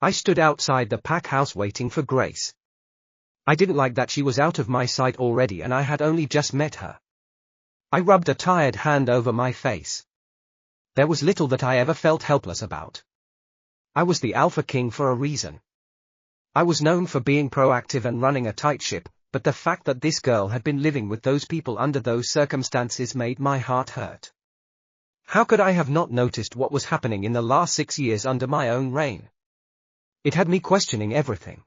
I stood outside the pack house waiting for Grace. I didn't like that she was out of my sight already and I had only just met her. I rubbed a tired hand over my face. There was little that I ever felt helpless about. I was the Alpha King for a reason. I was known for being proactive and running a tight ship, but the fact that this girl had been living with those people under those circumstances made my heart hurt. How could I have not noticed what was happening in the last 6 years under my own reign? It had me questioning everything.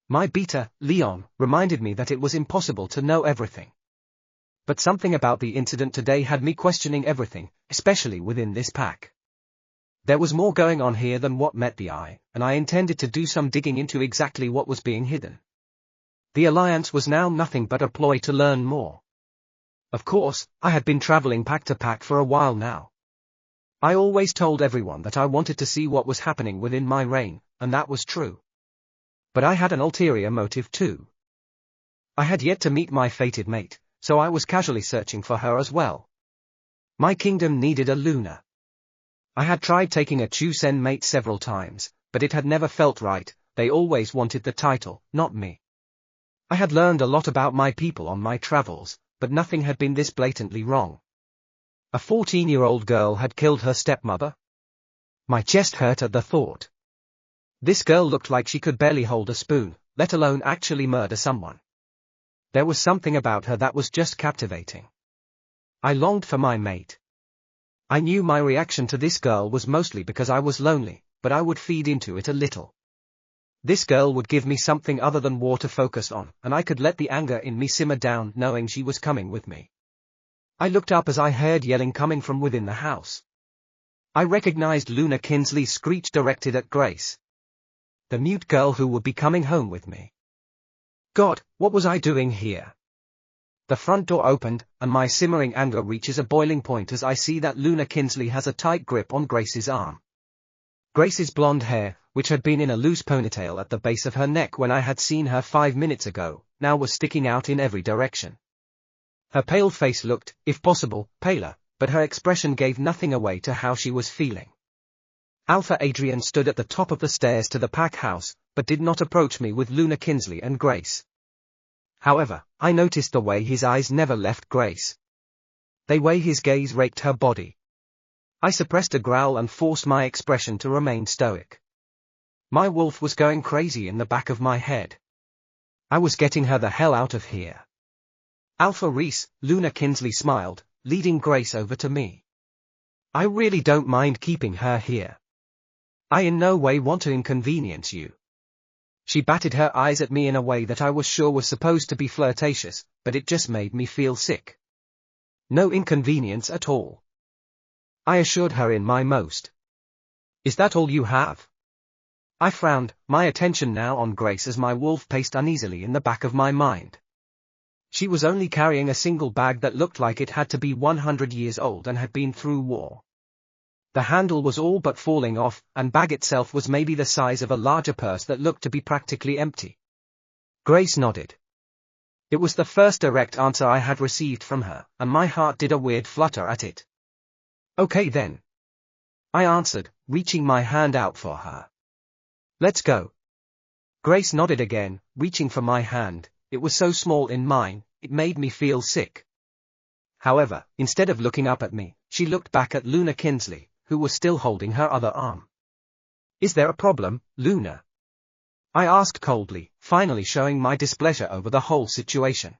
My beta, Leon, reminded me that it was impossible to know everything. But something about the incident today had me questioning everything, especially within this pack. There was more going on here than what met the eye, and I intended to do some digging into exactly what was being hidden. The Alliance was now nothing but a ploy to learn more. Of course, I had been traveling pack to pack for a while now. I always told everyone that I wanted to see what was happening within my reign, and that was true. But I had an ulterior motive too. I had yet to meet my fated mate, so I was casually searching for her as well. My kingdom needed a Luna. I had tried taking a Chusen mate several times, but it had never felt right. They always wanted the title, not me. I had learned a lot about my people on my travels, but nothing had been this blatantly wrong. A 14-year-old girl had killed her stepmother? My chest hurt at the thought. This girl looked like she could barely hold a spoon, let alone actually murder someone. There was something about her that was just captivating. I longed for my mate. I knew my reaction to this girl was mostly because I was lonely, but I would feed into it a little. This girl would give me something other than war to focus on, and I could let the anger in me simmer down knowing she was coming with me. I looked up as I heard yelling coming from within the house. I recognized Luna Kinsley's screech directed at Grace. The mute girl who would be coming home with me. God, what was I doing here? The front door opened, and my simmering anger reaches a boiling point as I see that Luna Kinsley has a tight grip on Grace's arm. Grace's blonde hair, which had been in a loose ponytail at the base of her neck when I had seen her 5 minutes ago, now was sticking out in every direction. Her pale face looked, if possible, paler, but her expression gave nothing away to how she was feeling. Alpha Adrian stood at the top of the stairs to the pack house, but did not approach me with Luna Kinsley and Grace. However, I noticed the way his eyes never left Grace. The way his gaze raked her body. I suppressed a growl and forced my expression to remain stoic. My wolf was going crazy in the back of my head. I was getting her the hell out of here. Alpha Reese, Luna Kinsley smiled, leading Grace over to me. I really don't mind keeping her here. I in no way want to inconvenience you. She batted her eyes at me in a way that I was sure was supposed to be flirtatious, but it just made me feel sick. No inconvenience at all. I assured her in my most. Is that all you have? I frowned, my attention now on Grace as my wolf paced uneasily in the back of my mind. She was only carrying a single bag that looked like it had to be 100 years old and had been through war. The handle was all but falling off, and bag itself was maybe the size of a larger purse that looked to be practically empty. Grace nodded. It was the first direct answer I had received from her, and my heart did a weird flutter at it. Okay then. I answered, reaching my hand out for her. Let's go. Grace nodded again, reaching for my hand. It was so small in mine, it made me feel sick. However, instead of looking up at me, she looked back at Luna Kinsley, who was still holding her other arm. Is there a problem, Luna? I asked coldly, finally showing my displeasure over the whole situation.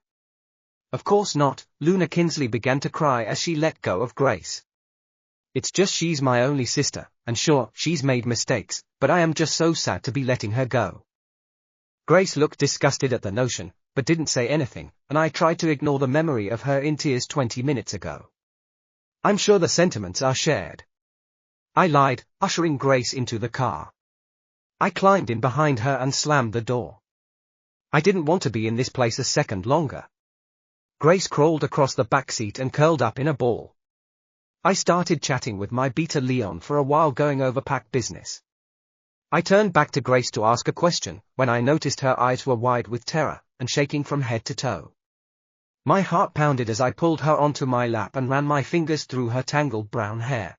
Of course not, Luna Kinsley began to cry as she let go of Grace. It's just she's my only sister, and sure, she's made mistakes, but I am just so sad to be letting her go. Grace looked disgusted at the notion, but didn't say anything, and I tried to ignore the memory of her in tears 20 minutes ago. I'm sure the sentiments are shared. I lied, ushering Grace into the car. I climbed in behind her and slammed the door. I didn't want to be in this place a second longer. Grace crawled across the back seat and curled up in a ball. I started chatting with my beta Leon for a while, going over pack business. I turned back to Grace to ask a question, when I noticed her eyes were wide with terror, and shaking from head to toe. My heart pounded as I pulled her onto my lap and ran my fingers through her tangled brown hair.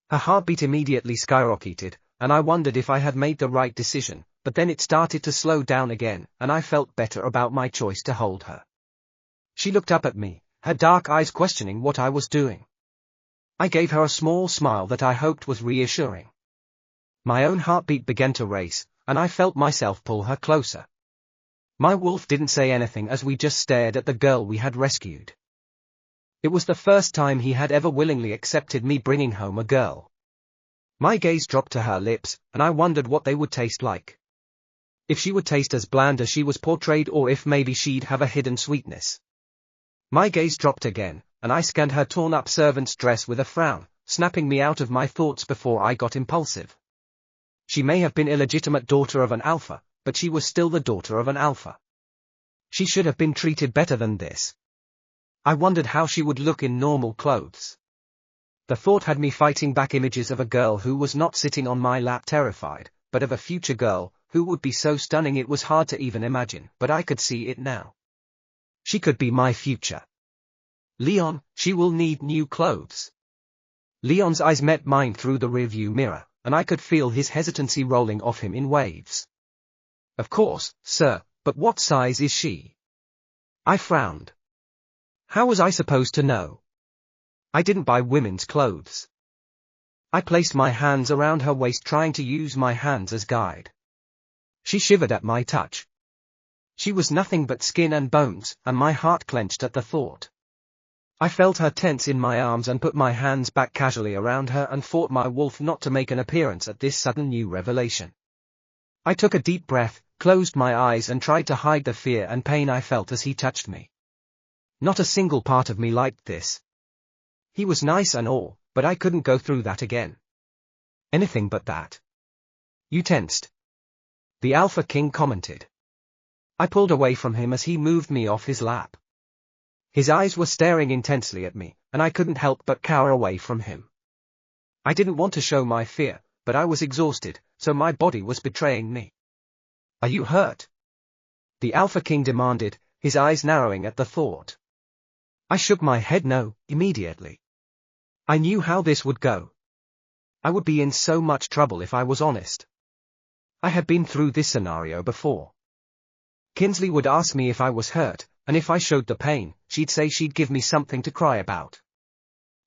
Her heartbeat immediately skyrocketed, and I wondered if I had made the right decision, but then it started to slow down again, and I felt better about my choice to hold her. She looked up at me, her dark eyes questioning what I was doing. I gave her a small smile that I hoped was reassuring. My own heartbeat began to race, and I felt myself pull her closer. My wolf didn't say anything as we just stared at the girl we had rescued. It was the first time he had ever willingly accepted me bringing home a girl. My gaze dropped to her lips, and I wondered what they would taste like. If she would taste as bland as she was portrayed, or if maybe she'd have a hidden sweetness. My gaze dropped again, and I scanned her torn-up servant's dress with a frown, snapping me out of my thoughts before I got impulsive. She may have been illegitimate daughter of an alpha, but she was still the daughter of an alpha. She should have been treated better than this. I wondered how she would look in normal clothes. The thought had me fighting back images of a girl who was not sitting on my lap terrified, but of a future girl, who would be so stunning it was hard to even imagine, but I could see it now. She could be my future. Leon, she will need new clothes. Leon's eyes met mine through the rearview mirror, and I could feel his hesitancy rolling off him in waves. Of course, sir, but what size is she? I frowned. How was I supposed to know? I didn't buy women's clothes. I placed my hands around her waist, trying to use my hands as guide. She shivered at my touch. She was nothing but skin and bones, and my heart clenched at the thought. I felt her tense in my arms and put my hands back casually around her and fought my wolf not to make an appearance at this sudden new revelation. I took a deep breath, closed my eyes and tried to hide the fear and pain I felt as he touched me. Not a single part of me liked this. He was nice and all, but I couldn't go through that again. Anything but that. You tensed. The Alpha King commented. I pulled away from him as he moved me off his lap. His eyes were staring intensely at me, and I couldn't help but cower away from him. I didn't want to show my fear, but I was exhausted, so my body was betraying me. Are you hurt? The Alpha King demanded, his eyes narrowing at the thought. I shook my head no, immediately. I knew how this would go. I would be in so much trouble if I was honest. I had been through this scenario before. Kinsley would ask me if I was hurt, and if I showed the pain, she'd say she'd give me something to cry about.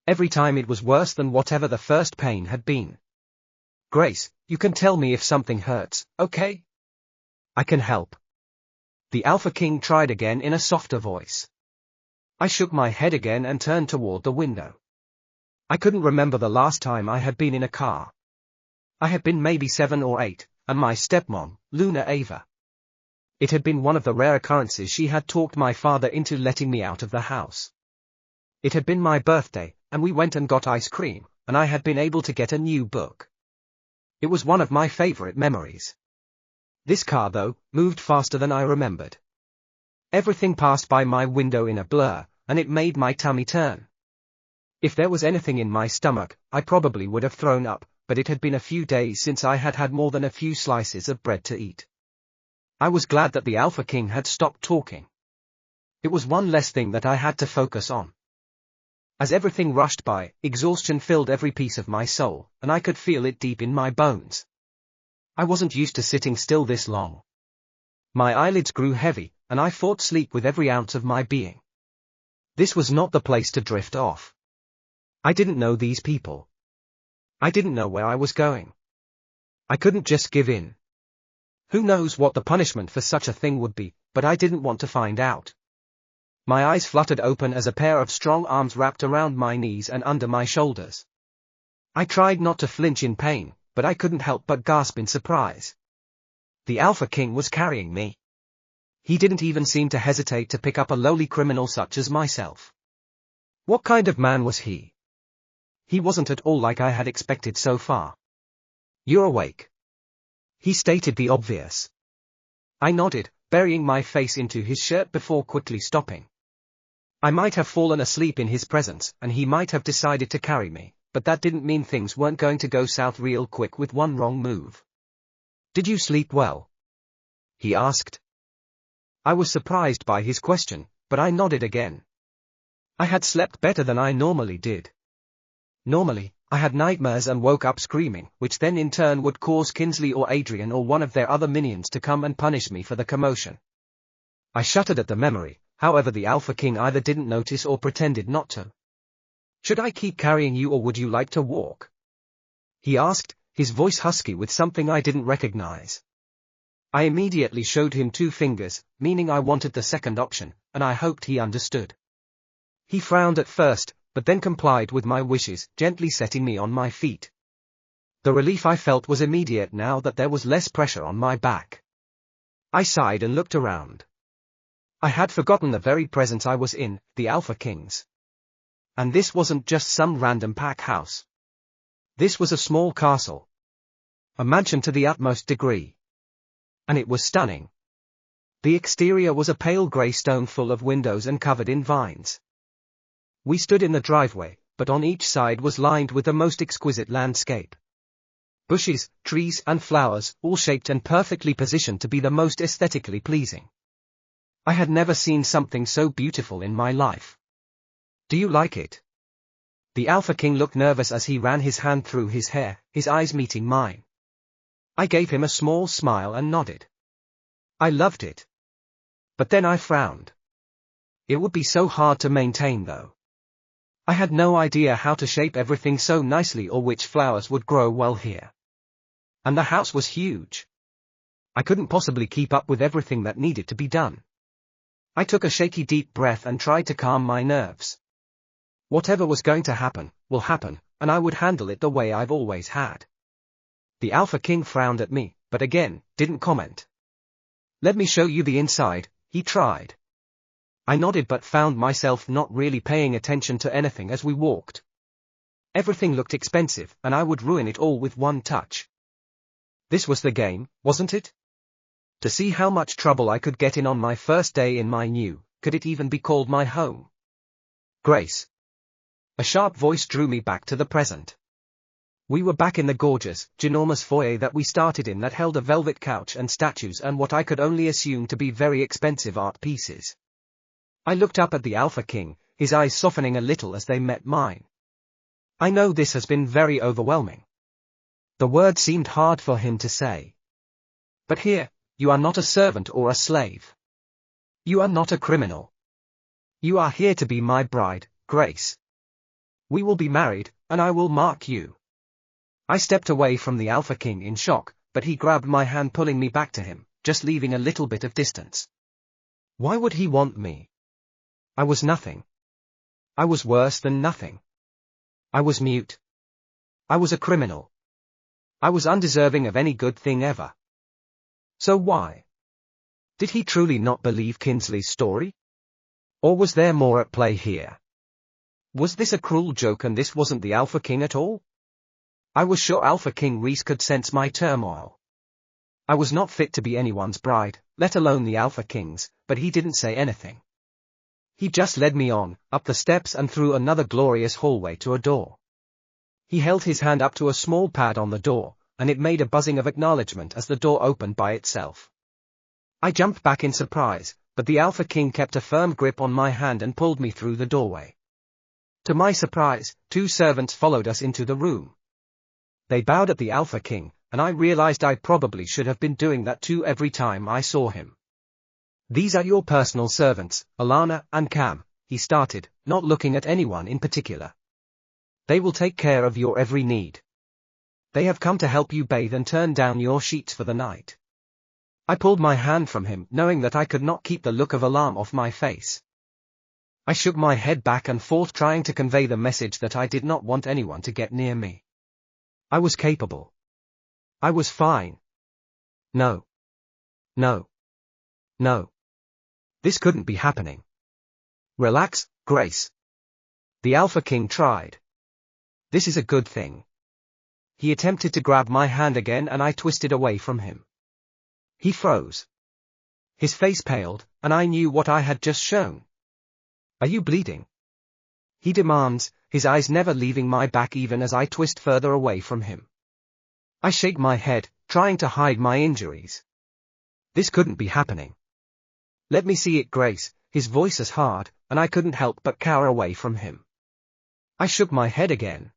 Every time it was worse than whatever the first pain had been. Grace, you can tell me if something hurts, okay? I can help. The Alpha King tried again in a softer voice. I shook my head again and turned toward the window. I couldn't remember the last time I had been in a car. I had been maybe 7 or 8, and my stepmom, Luna Ava. It had been one of the rare occurrences she had talked my father into letting me out of the house. It had been my birthday, and we went and got ice cream, and I had been able to get a new book. It was one of my favorite memories. This car, though, moved faster than I remembered. Everything passed by my window in a blur, and it made my tummy turn. If there was anything in my stomach, I probably would have thrown up, but it had been a few days since I had had more than a few slices of bread to eat. I was glad that the Alpha King had stopped talking. It was one less thing that I had to focus on. As everything rushed by, exhaustion filled every piece of my soul, and I could feel it deep in my bones. I wasn't used to sitting still this long. My eyelids grew heavy, and I fought sleep with every ounce of my being. This was not the place to drift off. I didn't know these people. I didn't know where I was going. I couldn't just give in. Who knows what the punishment for such a thing would be, but I didn't want to find out. My eyes fluttered open as a pair of strong arms wrapped around my knees and under my shoulders. I tried not to flinch in pain, but I couldn't help but gasp in surprise. The Alpha King was carrying me. He didn't even seem to hesitate to pick up a lowly criminal such as myself. What kind of man was he? He wasn't at all like I had expected so far. You're awake. He stated the obvious. I nodded, burying my face into his shirt before quickly stopping. I might have fallen asleep in his presence, and he might have decided to carry me, but that didn't mean things weren't going to go south real quick with one wrong move. Did you sleep well? He asked. I was surprised by his question, but I nodded again. I had slept better than I normally did. Normally, I had nightmares and woke up screaming, which then in turn would cause Kinsley or Adrian or one of their other minions to come and punish me for the commotion. I shuddered at the memory, however the Alpha King either didn't notice or pretended not to. "Should I keep carrying you or would you like to walk?" he asked, his voice husky with something I didn't recognize. I immediately showed him 2 fingers, meaning I wanted the second option, and I hoped he understood. He frowned at first, but then complied with my wishes, gently setting me on my feet. The relief I felt was immediate now that there was less pressure on my back. I sighed and looked around. I had forgotten the very presence I was in, the Alpha King's. And this wasn't just some random pack house. This was a small castle. A mansion to the utmost degree. And it was stunning. The exterior was a pale grey stone full of windows and covered in vines. We stood in the driveway, but on each side was lined with the most exquisite landscape. Bushes, trees and flowers, all shaped and perfectly positioned to be the most aesthetically pleasing. I had never seen something so beautiful in my life. "Do you like it?" The Alpha King looked nervous as he ran his hand through his hair, his eyes meeting mine. I gave him a small smile and nodded. I loved it. But then I frowned. It would be so hard to maintain though. I had no idea how to shape everything so nicely or which flowers would grow well here. And the house was huge. I couldn't possibly keep up with everything that needed to be done. I took a shaky deep breath and tried to calm my nerves. Whatever was going to happen, will happen, and I would handle it the way I've always had. The Alpha King frowned at me, but again, didn't comment. "Let me show you the inside," he tried. I nodded but found myself not really paying attention to anything as we walked. Everything looked expensive, and I would ruin it all with one touch. This was the game, wasn't it? To see how much trouble I could get in on my first day in my new, could it even be called my home? "Grace." A sharp voice drew me back to the present. We were back in the gorgeous, ginormous foyer that we started in that held a velvet couch and statues and what I could only assume to be very expensive art pieces. I looked up at the Alpha King, his eyes softening a little as they met mine. "I know this has been very overwhelming." The word seemed hard for him to say. "But here, you are not a servant or a slave. You are not a criminal. You are here to be my bride, Grace. We will be married, and I will mark you." I stepped away from the Alpha King in shock, but he grabbed my hand pulling me back to him, just leaving a little bit of distance. Why would he want me? I was nothing. I was worse than nothing. I was mute. I was a criminal. I was undeserving of any good thing ever. So why? Did he truly not believe Kinsley's story? Or was there more at play here? Was this a cruel joke and this wasn't the Alpha King at all? I was sure Alpha King Rhys could sense my turmoil. I was not fit to be anyone's bride, let alone the Alpha King's, but he didn't say anything. He just led me on, up the steps and through another glorious hallway to a door. He held his hand up to a small pad on the door, and it made a buzzing of acknowledgement as the door opened by itself. I jumped back in surprise, but the Alpha King kept a firm grip on my hand and pulled me through the doorway. To my surprise, 2 servants followed us into the room. They bowed at the Alpha King, and I realized I probably should have been doing that too every time I saw him. "These are your personal servants, Alana and Cam," he started, not looking at anyone in particular. "They will take care of your every need. They have come to help you bathe and turn down your sheets for the night." I pulled my hand from him, knowing that I could not keep the look of alarm off my face. I shook my head back and forth trying to convey the message that I did not want anyone to get near me. I was capable. I was fine. No. No. No. This couldn't be happening. "Relax, Grace." The Alpha King tried. "This is a good thing." He attempted to grab my hand again and I twisted away from him. He froze. His face paled, and I knew what I had just shown. "Are you bleeding?" he demands, his eyes never leaving my back even as I twist further away from him. I shake my head, trying to hide my injuries. This couldn't be happening. "Let me see it, Grace," his voice is hard, and I couldn't help but cower away from him. I shook my head again.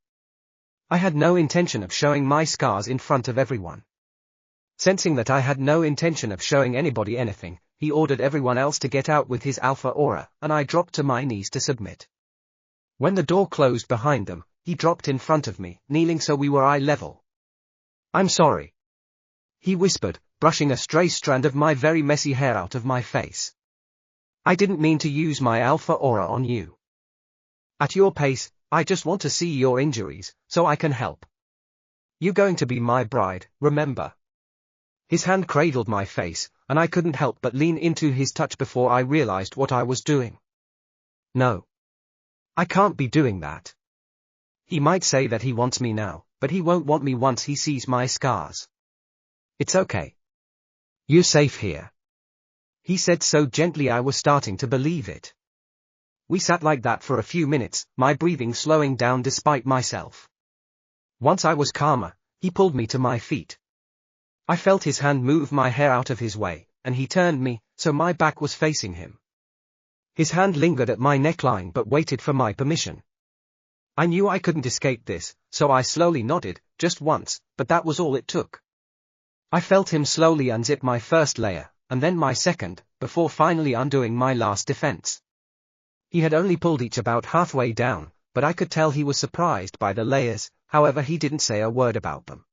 I had no intention of showing my scars in front of everyone. Sensing that I had no intention of showing anybody anything, he ordered everyone else to get out with his alpha aura, and I dropped to my knees to submit. When the door closed behind them, he dropped in front of me, kneeling so we were eye level. "I'm sorry," he whispered, brushing a stray strand of my very messy hair out of my face. "I didn't mean to use my alpha aura on you. At your pace, I just want to see your injuries, so I can help. You're going to be my bride, remember?" His hand cradled my face, and I couldn't help but lean into his touch before I realized what I was doing. No. I can't be doing that. He might say that he wants me now, but he won't want me once he sees my scars. It's okay. You're safe here. He said so gently I was starting to believe it. We sat like that for a few minutes, my breathing slowing down despite myself. Once I was calmer, he pulled me to my feet. I felt his hand move my hair out of his way, and he turned me, so my back was facing him. His hand lingered at my neckline but waited for my permission. I knew I couldn't escape this, so I slowly nodded, just once, but that was all it took. I felt him slowly unzip my first layer, and then my second, before finally undoing my last defense. He had only pulled each about halfway down, but I could tell he was surprised by the layers, however he didn't say a word about them.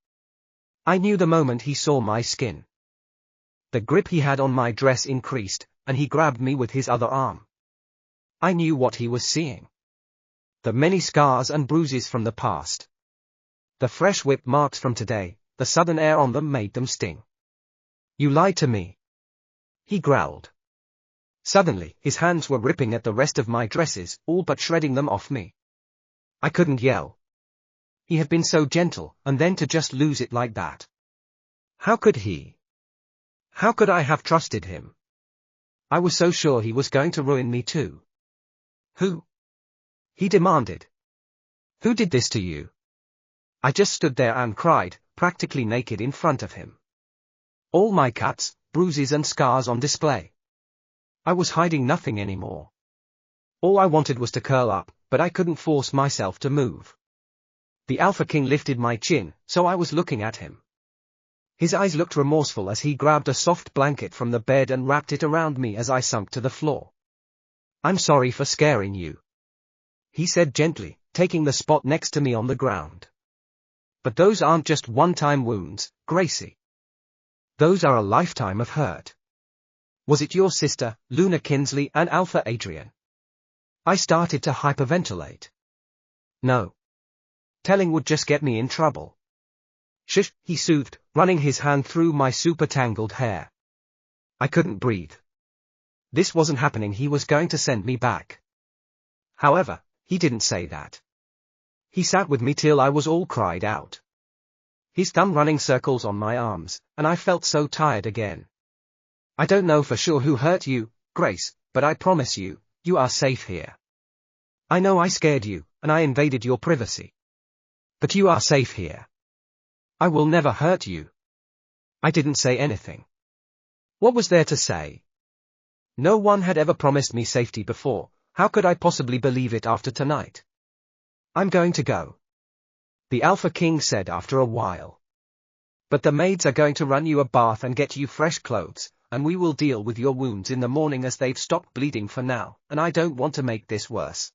I knew the moment he saw my skin. The grip he had on my dress increased, and he grabbed me with his other arm. I knew what he was seeing. The many scars and bruises from the past. The fresh whip marks from today, the sudden air on them made them sting. "You lied to me," he growled. Suddenly, his hands were ripping at the rest of my dresses, all but shredding them off me. I couldn't yell. He had been so gentle, and then to just lose it like that. How could he? How could I have trusted him? I was so sure he was going to ruin me too. "Who?" he demanded. "Who did this to you?" I just stood there and cried, practically naked in front of him. All my cuts, bruises and scars on display. I was hiding nothing anymore. All I wanted was to curl up, but I couldn't force myself to move. The Alpha King lifted my chin, so I was looking at him. His eyes looked remorseful as he grabbed a soft blanket from the bed and wrapped it around me as I sunk to the floor. "I'm sorry for scaring you," he said gently, taking the spot next to me on the ground. "But those aren't just one-time wounds, Gracie. Those are a lifetime of hurt. Was it your sister, Luna Kinsley, and Alpha Adrian?" I started to hyperventilate. "No. Telling would just get me in trouble." "Shush," he soothed, running his hand through my super tangled hair. I couldn't breathe. This wasn't happening. He was going to send me back. However, he didn't say that. He sat with me till I was all cried out. His thumb running circles on my arms, and I felt so tired again. "I don't know for sure who hurt you, Grace, but I promise you, you are safe here. I know I scared you, and I invaded your privacy. But you are safe here. I will never hurt you." I didn't say anything. What was there to say? No one had ever promised me safety before. How could I possibly believe it after tonight? "I'm going to go," the Alpha King said after a while. "But the maids are going to run you a bath and get you fresh clothes, and we will deal with your wounds in the morning as they've stopped bleeding for now, and I don't want to make this worse."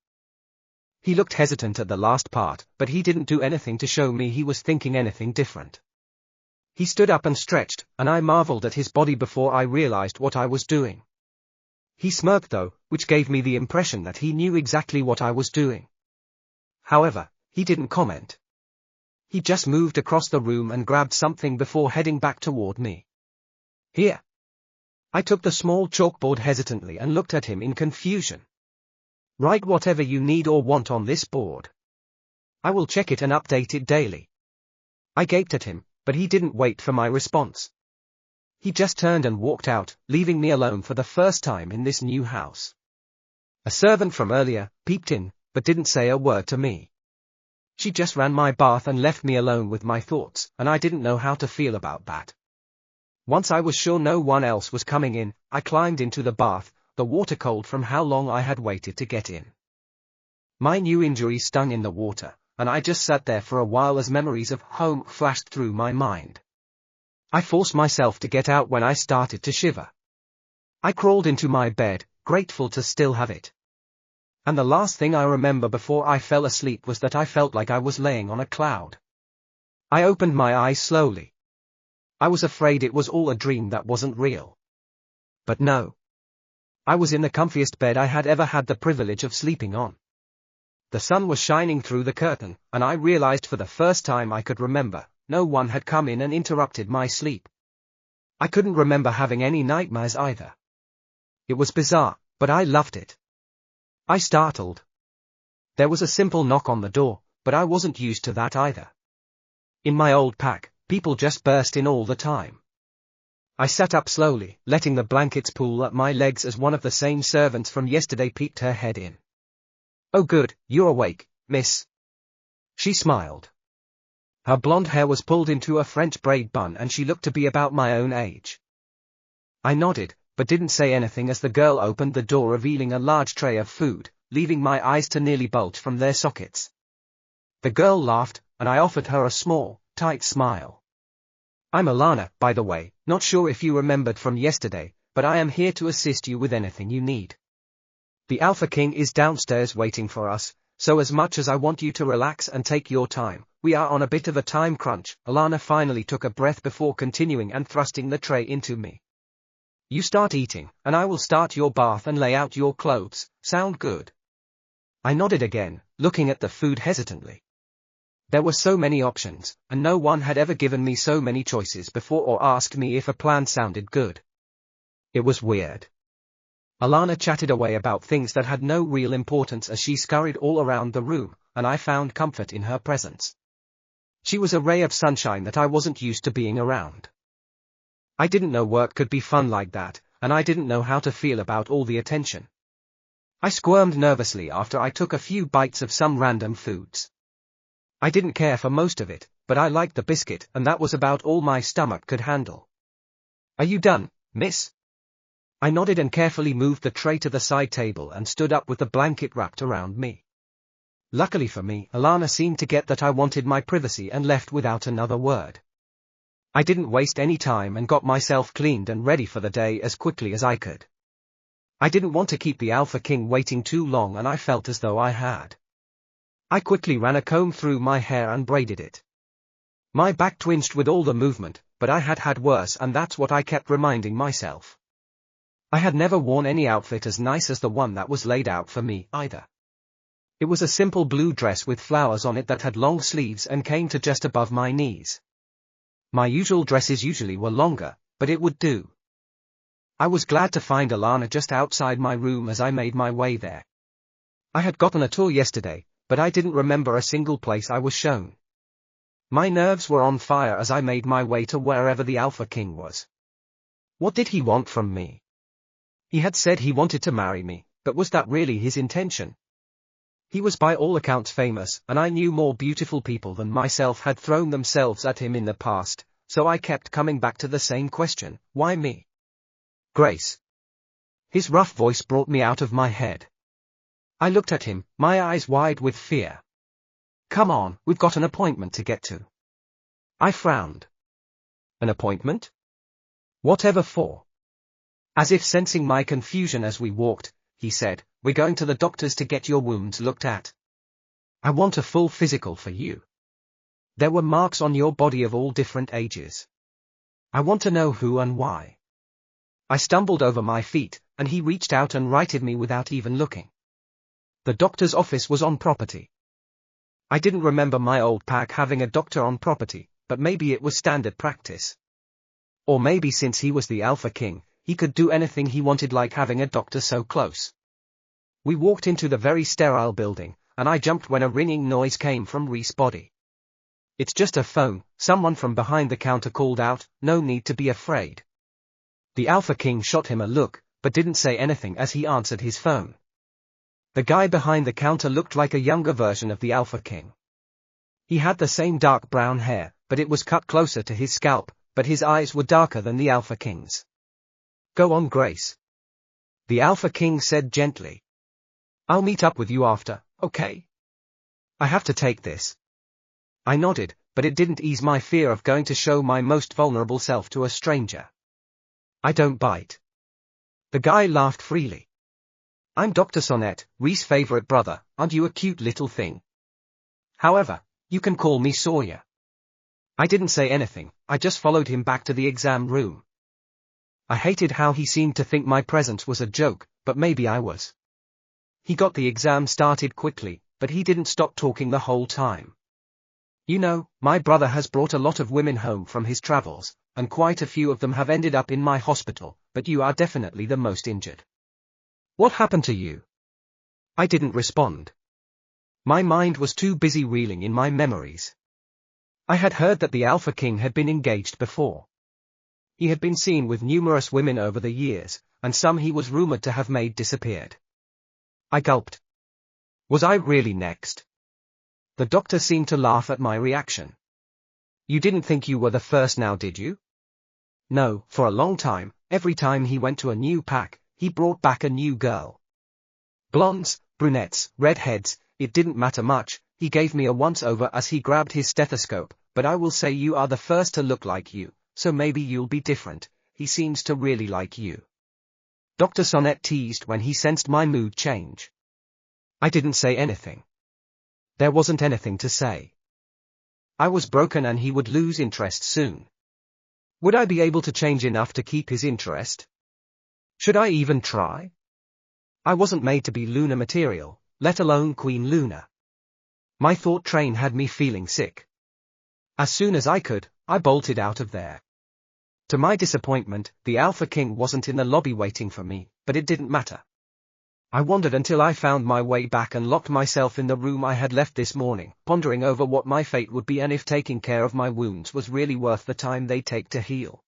He looked hesitant at the last part, but he didn't do anything to show me he was thinking anything different. He stood up and stretched, and I marveled at his body before I realized what I was doing. He smirked though, which gave me the impression that he knew exactly what I was doing. However, he didn't comment. He just moved across the room and grabbed something before heading back toward me. "Here." I took the small chalkboard hesitantly and looked at him in confusion. "Write whatever you need or want on this board. I will check it and update it daily." I gaped at him, but he didn't wait for my response. He just turned and walked out, leaving me alone for the first time in this new house. A servant from earlier peeped in, but didn't say a word to me. She just ran my bath and left me alone with my thoughts, and I didn't know how to feel about that. Once I was sure no one else was coming in, I climbed into the bath, the water cold from how long I had waited to get in. My new injury stung in the water, and I just sat there for a while as memories of home flashed through my mind. I forced myself to get out when I started to shiver. I crawled into my bed, grateful to still have it. And the last thing I remember before I fell asleep was that I felt like I was laying on a cloud. I opened my eyes slowly. I was afraid it was all a dream that wasn't real. But no. I was in the comfiest bed I had ever had the privilege of sleeping on. The sun was shining through the curtain, and I realized for the first time I could remember, no one had come in and interrupted my sleep. I couldn't remember having any nightmares either. It was bizarre, but I loved it. I startled. There was a simple knock on the door, but I wasn't used to that either. In my old pack, people just burst in all the time. I sat up slowly, letting the blankets pull at my legs as one of the same servants from yesterday peeked her head in. "Oh good, you're awake, miss." She smiled. Her blonde hair was pulled into a French braid bun and she looked to be about my own age. I nodded, but didn't say anything as the girl opened the door revealing a large tray of food, leaving my eyes to nearly bulge from their sockets. The girl laughed, and I offered her a small, tight smile. "I'm Alana, by the way, not sure if you remembered from yesterday, but I am here to assist you with anything you need. The Alpha King is downstairs waiting for us, so as much as I want you to relax and take your time, we are on a bit of a time crunch." Alana finally took a breath before continuing and thrusting the tray into me. "You start eating, and I will start your bath and lay out your clothes. Sound good?" I nodded again, looking at the food hesitantly. There were so many options, and no one had ever given me so many choices before or asked me if a plan sounded good. It was weird. Alana chatted away about things that had no real importance as she scurried all around the room, and I found comfort in her presence. She was a ray of sunshine that I wasn't used to being around. I didn't know work could be fun like that, and I didn't know how to feel about all the attention. I squirmed nervously after I took a few bites of some random foods. I didn't care for most of it, but I liked the biscuit and that was about all my stomach could handle. "Are you done, miss?" I nodded and carefully moved the tray to the side table and stood up with the blanket wrapped around me. Luckily for me, Alana seemed to get that I wanted my privacy and left without another word. I didn't waste any time and got myself cleaned and ready for the day as quickly as I could. I didn't want to keep the Alpha King waiting too long and I felt as though I had. I quickly ran a comb through my hair and braided it. My back twinged with all the movement, but I had had worse and that's what I kept reminding myself. I had never worn any outfit as nice as the one that was laid out for me, either. It was a simple blue dress with flowers on it that had long sleeves and came to just above my knees. My usual dresses usually were longer, but it would do. I was glad to find Alana just outside my room as I made my way there. I had gotten a tour yesterday, but I didn't remember a single place I was shown. My nerves were on fire as I made my way to wherever the Alpha King was. What did he want from me? He had said he wanted to marry me, but was that really his intention? He was by all accounts famous, and I knew more beautiful people than myself had thrown themselves at him in the past, so I kept coming back to the same question: why me? Grace. His rough voice brought me out of my head. I looked at him, my eyes wide with fear. "Come on, we've got an appointment to get to." I frowned. An appointment? Whatever for? As if sensing my confusion as we walked, he said, "We're going to the doctor's to get your wounds looked at. I want a full physical for you. There were marks on your body of all different ages. I want to know who and why." I stumbled over my feet, and he reached out and righted me without even looking. The doctor's office was on property. I didn't remember my old pack having a doctor on property, but maybe it was standard practice. Or maybe since he was the Alpha King, he could do anything he wanted, like having a doctor so close. We walked into the very sterile building, and I jumped when a ringing noise came from Reese's body. "It's just a phone," someone from behind the counter called out. "No need to be afraid." The Alpha King shot him a look, but didn't say anything as he answered his phone. The guy behind the counter looked like a younger version of the Alpha King. He had the same dark brown hair, but it was cut closer to his scalp, but his eyes were darker than the Alpha King's. "Go on, Grace," the Alpha King said gently. "I'll meet up with you after, okay?" I have to take this. I nodded, but it didn't ease my fear of going to show my most vulnerable self to a stranger. I don't bite. The guy laughed freely. I'm Dr. Sonnet, Reese's favorite brother, aren't you a cute little thing? However, you can call me Sawyer. I didn't say anything, I just followed him back to the exam room. I hated how he seemed to think my presence was a joke, but maybe I was. He got the exam started quickly, but he didn't stop talking the whole time. You know, my brother has brought a lot of women home from his travels, and quite a few of them have ended up in my hospital, but you are definitely the most injured. What happened to you? I didn't respond. My mind was too busy reeling in my memories. I had heard that the Alpha King had been engaged before. He had been seen with numerous women over the years, and some he was rumored to have made disappeared. I gulped. Was I really next? The doctor seemed to laugh at my reaction. You didn't think you were the first now, did you? No, for a long time, every time he went to a new pack, he brought back a new girl. Blondes, brunettes, redheads, it didn't matter much, he gave me a once-over as he grabbed his stethoscope, but I will say you are the first to look like you, so maybe you'll be different, he seems to really like you. Dr. Sonnet teased when he sensed my mood change. I didn't say anything. There wasn't anything to say. I was broken and he would lose interest soon. Would I be able to change enough to keep his interest? Should I even try? I wasn't made to be Luna material, let alone Queen Luna. My thought train had me feeling sick. As soon as I could, I bolted out of there. To my disappointment, the Alpha King wasn't in the lobby waiting for me, but it didn't matter. I wandered until I found my way back and locked myself in the room I had left this morning, pondering over what my fate would be and if taking care of my wounds was really worth the time they take to heal.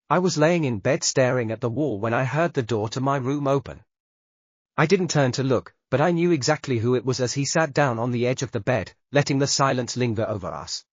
I was laying in bed staring at the wall when I heard the door to my room open. I didn't turn to look, but I knew exactly who it was as he sat down on the edge of the bed, letting the silence linger over us.